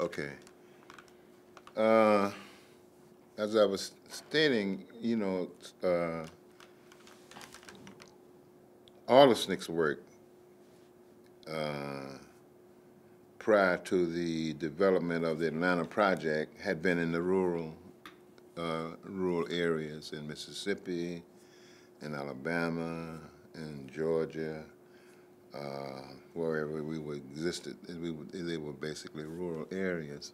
Okay. As I was stating, all of SNCC's work prior to the development of the Atlanta project had been in the rural areas in Mississippi, in Alabama, in Georgia, wherever we were existed. They were basically rural areas.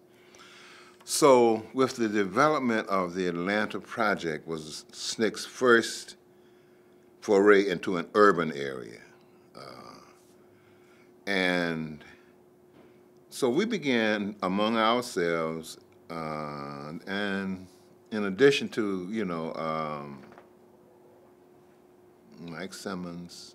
So with the development of the Atlanta project was SNCC's first foray into an urban area. And so we began among ourselves, and in addition to, Mike Simmons,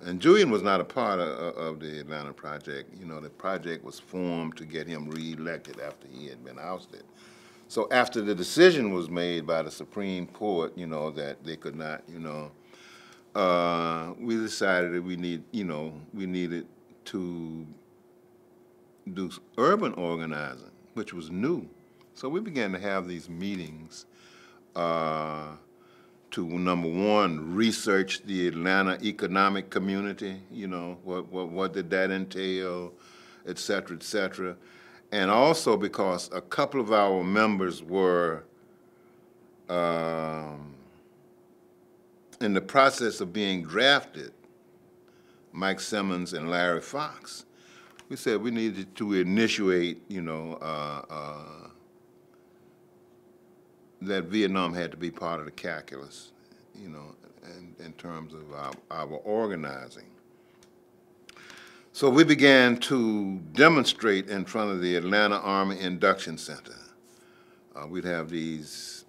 and Julian was not a part of the Atlanta project. The project was formed to get him reelected after he had been ousted. So after the decision was made by the Supreme Court, that they could not, we decided that we needed to do urban organizing, which was new. So we began to have these meetings to, number one, research the Atlanta economic community, what did that entail, et cetera, et cetera. And also because a couple of our members were in the process of being drafted, Mike Simmons and Larry Fox. We said we needed to initiate, that Vietnam had to be part of the calculus, in terms of our organizing. So we began to demonstrate in front of the Atlanta Army Induction Center. We'd have these,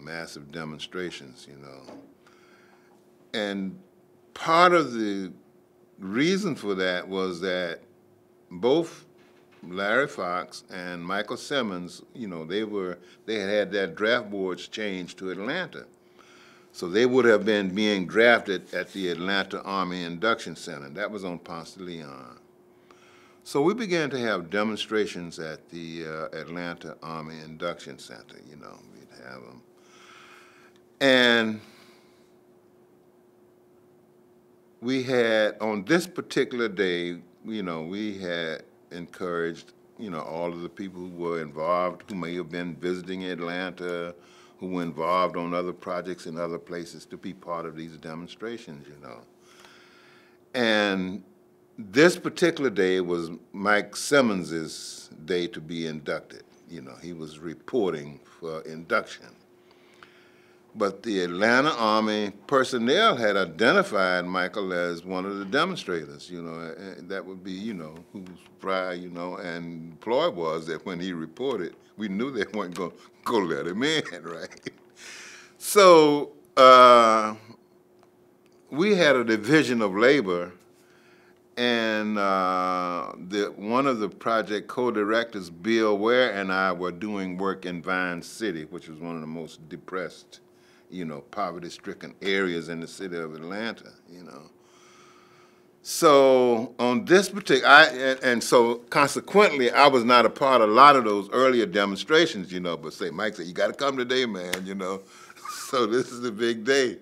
massive demonstrations, And part of the reason for that was that both Larry Fox and Michael Simmons, they had their draft boards changed to Atlanta. So they would have been being drafted at the Atlanta Army Induction Center. That was on Ponce de Leon. So we began to have demonstrations at the Atlanta Army Induction Center, we'd have them. And we had, on this particular day, we had encouraged, all of the people who were involved, who may have been visiting Atlanta, who were involved on other projects in other places, to be part of these demonstrations, And this particular day was Mike Simmons's day to be inducted. He was reporting for induction. But the Atlanta Army personnel had identified Michael as one of the demonstrators, that would be, whose pride, and ploy was that when he reported, we knew they weren't going to go let him in, right? So we had a division of labor, and one of the project co-directors, Bill Ware, and I were doing work in Vine City, which was one of the most depressed, poverty-stricken areas in the city of Atlanta, So on this particular, and so consequently, I was not a part of a lot of those earlier demonstrations, but say, Mike said, you got to come today, man, So this is a big day.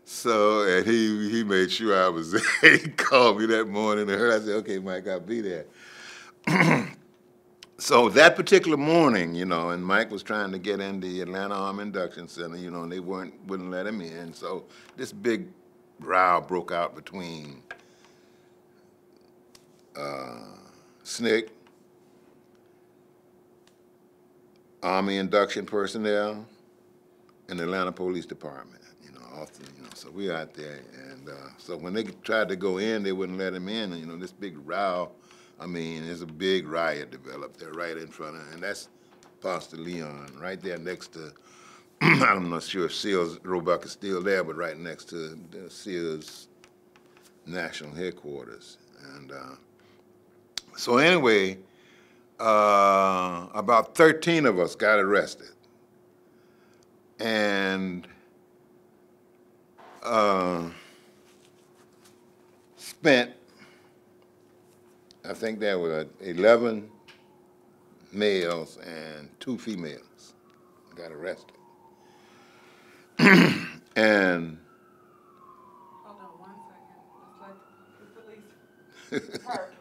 So, and he made sure I was there. He called me that morning and I said, okay, Mike, I'll be there. So that particular morning, and Mike was trying to get in the Atlanta Army Induction Center, and they wouldn't let him in. So this big row broke out between SNCC, Army induction personnel, and the Atlanta Police Department. Often, so we out there, and so when they tried to go in, they wouldn't let him in, and this big row. I mean, there's a big riot developed there right in front of, and that's Ponce de Leon, right there next to, I'm not sure if Sears Roebuck is still there, but right next to the Sears National Headquarters. And so anyway, about 13 of us got arrested. And spent I think there were 11 males and 2 females got arrested. And hold on 1 second. Let's let the police.